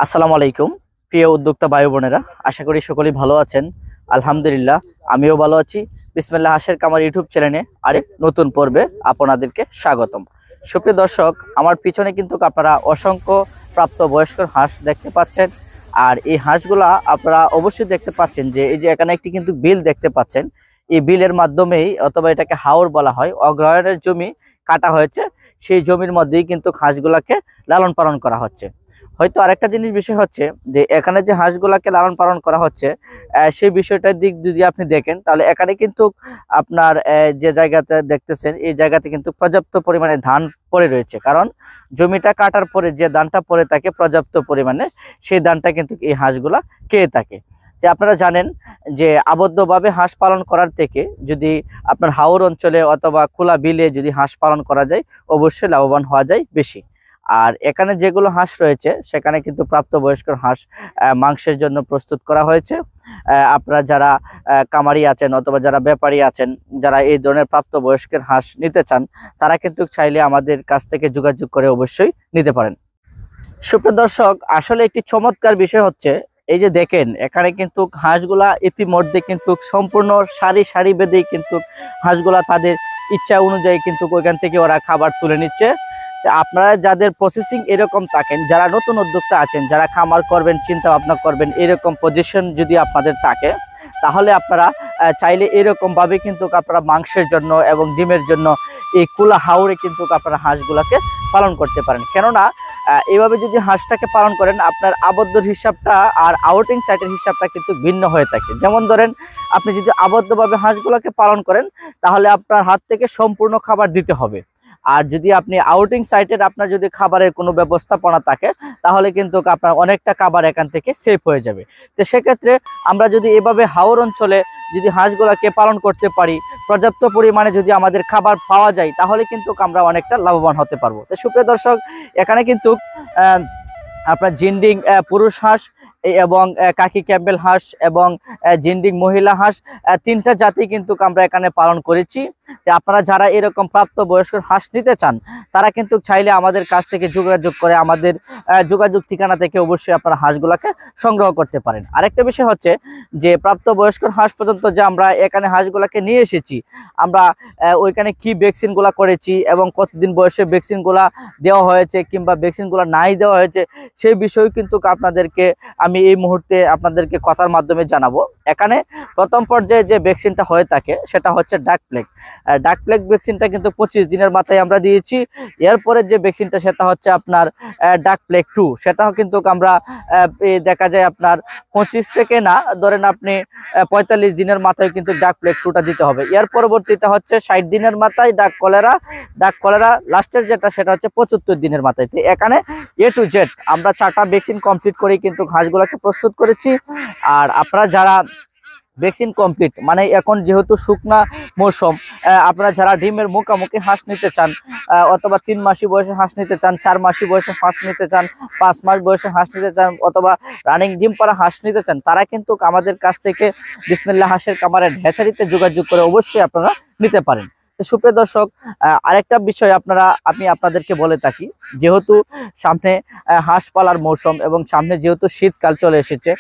আসসালামু আলাইকুম প্রিয় উদ্যোক্তা ভাই বোনেরা, আশা করি সকলেই ভালো আছেন। আলহামদুলিল্লাহ, আমিও ভালো আছি। বিসমিল্লাহ হাঁসের কামার ইউটিউব চ্যানেলে আরেক নতুন পর্বে আপনাদেরকে স্বাগতম। সুপ্রিয় দর্শক, আমার পিছনে কিন্তু আপনারা অসংখ্য প্রাপ্ত বয়স্ক হাঁস দেখতে পাচ্ছেন। আর এই হাঁসগুলা আপনারা অবশ্যই দেখতে পাচ্ছেন যে এই যে এখানে একটি কিন্তু বিল দেখতে পাচ্ছেন। এই বিলের মাধ্যমেই, অথবা এটাকে হাওর বলা হয়, অগ্রহায়ণের জমি কাটা হয়েছে। সেই জমির মধ্যেই কিন্তু হাঁসগুলাকে লালন পালন করা হচ্ছে। হয়তো আরেকটা জিনিস বিষয় হচ্ছে যে এখানে যে হাঁসগুলাকে লালন পালন করা হচ্ছে, সেই বিষয়টার দিক যদি আপনি দেখেন, তাহলে এখানে কিন্তু আপনার যে জায়গাতে দেখতেছেন, এই জায়গাতে কিন্তু পর্যাপ্ত পরিমাণে ধান পড়ে রয়েছে। কারণ জমিটা কাটার পরে যে ধানটা পড়ে থাকে পর্যাপ্ত পরিমাণে, সেই ধানটা কিন্তু এই হাঁসগুলা খেয়ে থাকে। যে আপনারা জানেন যে আবদ্ধভাবে হাঁস পালন করার থেকে যদি আপনার হাওর অঞ্চলে অথবা খোলা বিলে যদি হাঁস পালন করা যায়, অবশ্যই লাভবান হওয়া যায় বেশি। আর এখানে যেগুলো হাঁস রয়েছে সেখানে কিন্তু প্রাপ্তবয়স্ক হাঁস মাংসের জন্য প্রস্তুত করা হয়েছে। আপনারা যারা কামারি আছেন অথবা যারা ব্যাপারী আছেন, যারা এই ধরনের প্রাপ্তবয়স্কের হাঁস নিতে চান, তারা কিন্তু চাইলে আমাদের কাছ থেকে যোগাযোগ করে অবশ্যই নিতে পারেন। সুপ্রিয় দর্শক, আসলে একটি চমৎকার বিষয় হচ্ছে এই যে দেখেন, এখানে কিন্তু হাঁসগুলা ইতিমধ্যে কিন্তু সম্পূর্ণ সারি সারি বেঁধেই কিন্তু হাঁসগুলা তাদের ইচ্ছা অনুযায়ী কিন্তু ওইখান থেকে ওরা খাবার তুলে নিচ্ছে। আপনারা যাদের প্রসেসিং এরকম থাকেন, যারা নতুন উদ্যোক্তা আছেন, যারা খামার করবেন চিন্তা ভাবনা করবেন, এরকম পজিশন যদি আপনাদের থাকে, তাহলে আপনারা চাইলে এরকম ভাবে কিন্তু আপনারা মাংসের জন্য এবং ডিমের জন্য এই কুলা হাওরে কিন্তু আপনারা হাঁসগুলাকে পালন করতে পারেন। কেননা এইভাবে যদি হাঁসটাকে পালন করেন, আপনার আবদ্ধর হিসাবটা আর আউটিং সাইটের হিসাবটা কিন্তু ভিন্ন হয়ে থাকে। যেমন ধরেন, আপনি যদি আবদ্ধভাবে হাঁসগুলাকে পালন করেন, তাহলে আপনার হাত থেকে সম্পূর্ণ খাবার দিতে হবে। আর যদি আপনি আউটিং সাইটের আপনার যদি খাবারের কোনো ব্যবস্থাপনা থাকে, তাহলে কিন্তু আপনার অনেকটা খাবার এখান থেকে সেভ হয়ে যাবে। তো সেক্ষেত্রে আমরা যদি এভাবে হাওর অঞ্চলে যদি হাঁসগুলাকে পালন করতে পারি, পর্যাপ্ত পরিমাণে যদি আমাদের খাবার পাওয়া যায়, তাহলে কিন্তু আমরা অনেকটা লাভবান হতে পারবো। তো সুপ্রিয় দর্শক, এখানে কিন্তু আপনার জিন্ডিং পুরুষ হাঁস এবং কাকি ক্যাম্বেল হাঁস এবং জিন্ডিং মহিলা হাঁস, তিনটা জাতি কিন্তু আমরা এখানে পালন করেছি। যে আপনারা যারা এরকম প্রাপ্তবয়স্ক হাঁস নিতে চান, তারা কিন্তু চাইলে আমাদের কাছ থেকে যোগাযোগ করে আমাদের যোগাযোগ ঠিকানা থেকে অবশ্যই আপনারা হাঁসগুলাকে সংগ্রহ করতে পারেন। আরেকটা বিষয় হচ্ছে যে প্রাপ্তবয়স্ক হাঁস পর্যন্ত যে আমরা এখানে হাঁসগুলাকে নিয়ে এসেছি, আমরা ওইখানে কি ভ্যাকসিনগুলা করেছি এবং কতদিন বয়সে ভ্যাকসিনগুলা দেওয়া হয়েছে কিংবা ভ্যাকসিনগুলা নাই দেওয়া হয়েছে, সেই বিষয় কিন্তু আপনাদেরকে আমি এই মুহূর্তে আপনাদেরকে কথার মাধ্যমে জানাবো। এখানে প্রথম পর্যায়ে যে ভ্যাকসিনটা হয়ে থাকে সেটা হচ্ছে ডাক প্লেগ ভ্যাকসিনটা কিন্তু 25 দিনের মাথায় আমরা দিয়েছি। এরপরে যে ভ্যাকসিনটা সেটা হচ্ছে আপনার ডাক প্লেগ 2, সেটাও কিন্তু আমরা দেখা যায় আপনার 25 থেকে না ধরেন আপনি 45 দিনের মাথায় কিন্তু ডাক প্লেগ 2টা দিতে হবে। এর পরবর্তীতে হচ্ছে 60 দিনের মাথায় ডাক কলেরা লাস্টের যেটা সেটা হচ্ছে 75 দিনের মাথায়। তো এখানে A to Z আমরা 4টা ভ্যাকসিন কমপ্লিট করেই কিন্তু হাঁসগুলোকে প্রস্তুত করেছি। আর আপনারা যারা ভ্যাকসিন কমপ্লিট, মানে এখন যেহেতু শুকনা মৌসুম, আপনারা যারা ডিমের মুখামুখি হাঁস নিতে চান, অথবা 3 মাসি বয়সে হাঁস নিতে চান, 4 মাসি বয়সে হাঁস নিতে চান, 5 মাস বয়সে হাঁস নিতে চান, অথবা রানিং ডিম পাড়া হাঁস নিতে চান, তারা কিন্তু আমাদের কাছ থেকে বিসমিল্লাহ হাঁসের কামারের হ্যাচারিতে যোগাযোগ করে অবশ্যই আপনারা নিতে পারেন। তো সুপ্রিয় দর্শক, আরেকটা বিষয় আমি আপনাদেরকে বলে থাকি, যেহেতু সামনে হাঁস পালার মৌসুম এবং সামনে যেহেতু শীতকাল চলে এসেছে,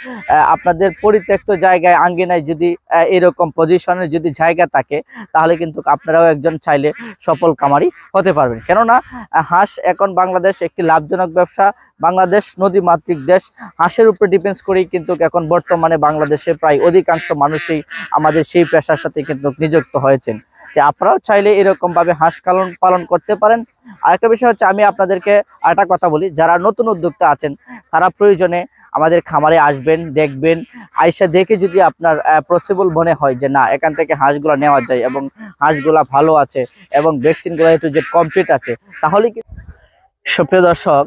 আপনাদের পরিত্যক্ত জায়গায় আঙ্গিনায় যদি এরকম পজিশনের যদি জায়গা থাকে, তাহলে কিন্তু আপনারাও একজন চাইলে সফল কামারি হতে পারবেন। কেননা হাঁস এখন বাংলাদেশ একটি লাভজনক ব্যবসা। বাংলাদেশ নদীমাতৃক দেশ, হাঁসের উপরে ডিপেন্ড করেই কিন্তু এখন বর্তমানে বাংলাদেশে প্রায় অধিকাংশ মানুষই আমাদের সেই পেশার সাথে কিন্তু নিযুক্ত হয়েছেন। যে আপনারাও চাইলে এরকম ভাবে হাঁস পালন করতে পারেন। আরেকটা বিষয় হচ্ছে, আমি আপনাদেরকে আরেকটা কথা বলি, যারা নতুন উদ্যোক্তা আছেন তারা প্রয়োজনে আমাদের খামারে আসবেন, দেখবেন। আইসা দেখে যদি আপনার পসিবল মনে হয় যে না, এখান থেকে হাঁসগুলা নেওয়া যায় এবং হাঁসগুলা ভালো আছে এবং ভ্যাকসিনগুলো একটু যে কমপ্লিট আছে, তাহলে কি। সুপ্রিয় দর্শক,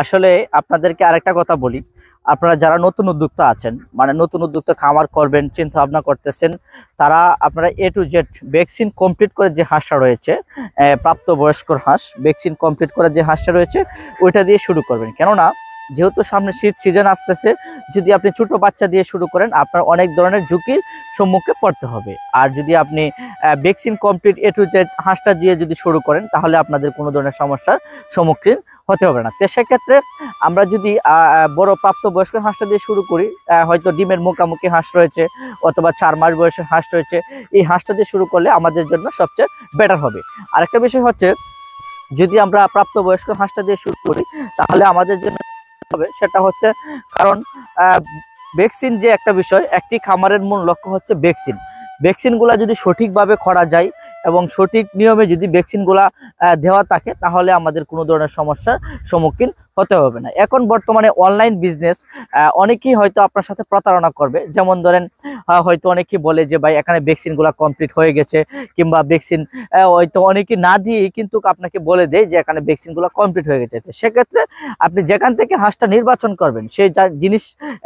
আসলে আপনাদেরকে আরেকটা কথা বলি, আপনারা যারা নতুন উদ্যোক্তা আছেন, মানে নতুন উদ্যোক্তা খামার করবেন চিন্তা ভাবনা করতেছেন, তারা আপনারা A to Z vaccine complete করে যে হাঁসটা রয়েছে, প্রাপ্তবয়স্ক হাঁস ভ্যাকসিন কমপ্লিট করে যে হাঁসটা রয়েছে, ওইটা দিয়ে শুরু করবেন। কেননা যেহেতু সামনে শীত সিজন আসতেছে, যদি আপনি ছোট বাচ্চা দিয়ে শুরু করেন, আপনার অনেক ধরনের ঝুঁকির সম্মুখে পড়তে হবে। আর যদি আপনি vaccine complete A to Z হাঁসটা দিয়ে যদি শুরু করেন, তাহলে আপনাদের কোনো ধরনের সমস্যার সম্মুখীন হতে হবে না। তো সেক্ষেত্রে আমরা যদি বড় প্রাপ্তবয়স্ক হাঁসটা দিয়ে শুরু করি, হয়তো ডিমের মুখামুখি হাঁস রয়েছে অথবা 4 মাস বয়সের হাঁস রয়েছে, এই হাঁসটা দিয়ে শুরু করলে আমাদের জন্য সবচেয়ে বেটার হবে। আরেকটা বিষয় হচ্ছে, যদি আমরা প্রাপ্তবয়স্ক হাঁসটা দিয়ে শুরু করি তাহলে আমাদের জন্য হবে সেটা হচ্ছে, কারণ ভ্যাকসিন যে একটা বিষয়, একটি খামারের মূল লক্ষ্য হচ্ছে ভ্যাকসিনগুলা যদি সঠিকভাবে করা যায় এবং সঠিক নিয়মে যদি ভ্যাকসিনগুলা দেওয়া থাকে তাহলে আমাদের কোনো ধরনের সমস্যার সম্মুখীন হতে হবে না। এখন বর্তমানে অনলাইন বিজনেস, অনেকেই হয়তো আপনার সাথে প্রতারণা করবে। যেমন ধরেন হয়তো অনেকেই বলে যে ভাই এখানে ভ্যাকসিনগুলা কমপ্লিট হয়ে গেছে, কিংবা ভ্যাকসিন হয়তো অনেকে না দিয়েই কিন্তু আপনাকে বলে দেয় যে এখানে ভ্যাকসিনগুলো কমপ্লিট হয়ে গেছে। তো সেক্ষেত্রে আপনি যেখান থেকে হাঁসটা নির্বাচন করবেন, সেই জিনিস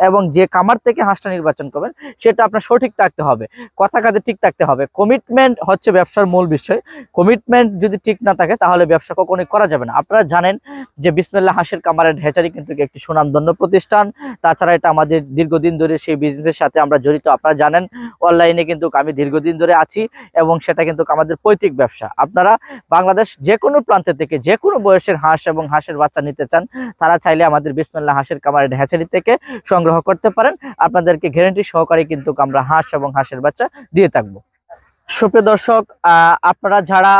এবং যে খামার থেকে হাঁসটা নির্বাচন করবেন সেটা আপনার সঠিক থাকতে হবে, কথা কাজে ঠিক থাকতে হবে। কমিটমেন্ট হচ্ছে ব্যবসার মূল বিষয়। কমিটমেন্ট যদি ঠিক না থাকে তাহলে ব্যবসা কখনোই করা যাবে না। আপনারা জানেন যে বিসমিল্লাহ হাঁসের কামারের হ্যাচারি কিন্তু একটি সুনামধন্য প্রতিষ্ঠান। তাছাড়া এটা আমাদের দীর্ঘদিন ধরে সেই বিজনেসের সাথে আমরা জড়িত। আপনারা জানেন অনলাইনে কিন্তু আমি দীর্ঘদিন ধরে আছি এবং সেটা কিন্তু আমাদের পৈতৃক ব্যবসা। আপনারা বাংলাদেশ যে কোনো প্রান্ত থেকে যে কোনো বয়সের হাঁস এবং হাঁসের বাচ্চা নিতে চান, তারা চাইলে আমাদের বিসমিল্লাহ হাঁসের কামারের হ্যাচারি থেকে সংগ্রহ করতে পারেন। আপনাদেরকে গ্যারান্টি সহকারে কিন্তু আমরা হাঁস এবং হাঁসের বাচ্চা দিয়ে থাকবো। সুপ্রিয় দর্শক, আপনারা যারা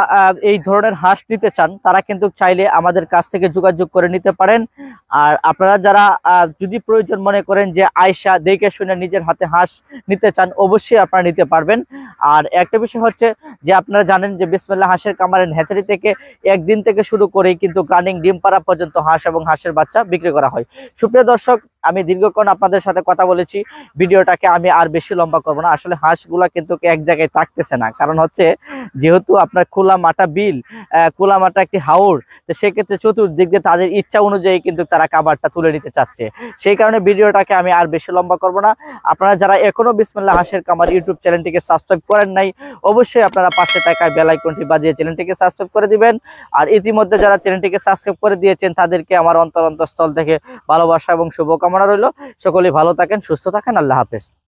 এই ধরনের হাঁস নিতে চান তারা কিন্তু চাইলে আমাদের কাছ থেকে যোগাযোগ করে নিতে পারেন। আর আপনারা যারা যদি প্রয়োজন মনে করেন যে আয়সা দেখে শুনে নিজের হাতে হাঁস নিতে চান, অবশ্যই আপনারা নিতে পারবেন। আর একটা বিষয় হচ্ছে যে আপনারা জানেন যে বিসমিল্লাহ হাঁসের কামারের হ্যাচারি থেকে একদিন থেকে শুরু করেই কিন্তু রানিং ডিম পাড়া পর্যন্ত হাঁস এবং হাঁসের বাচ্চা বিক্রি করা হয়। সুপ্রিয় দর্শক, আমি দীর্ঘক্ষণ আপনাদের সাথে কথা বলেছি, ভিডিওটাকে আমি আর বেশি লম্বা করবো না। আসলে হাঁসগুলা কিন্তু এক জায়গায় থাকতেছে না, কারণ হচ্ছে যেহেতু আপনার খোলা মাঠা বিল, খোলা মাঠা একটি হাওর, তো সেক্ষেত্রে চতুর্দিক দিয়ে তাদের ইচ্ছা অনুযায়ী কিন্তু তারা খাবারটা তুলে নিতে চাচ্ছে। সেই কারণে ভিডিওটাকে আমি আর বেশি লম্বা করবো না। আপনারা যারা এখনো বিসমিল্লাহ হাঁসের কামার ইউটিউব চ্যানেলটিকে সাবস্ক্রাইব করেন নাই, অবশ্যই আপনারা পাশে থাকা বেল আইকনটি বাজিয়ে চ্যানেলটিকে সাবস্ক্রাইব করে দিবেন। আর ইতিমধ্যে যারা চ্যানেলটিকে সাবস্ক্রাইব করে দিয়েছেন তাদেরকে আমার অন্তরস্থল থেকে ভালোবাসা এবং শুভকামনা রইল। সকলেই ভালো থাকেন, সুস্থ থাকেন। আল্লাহ হাফেজ।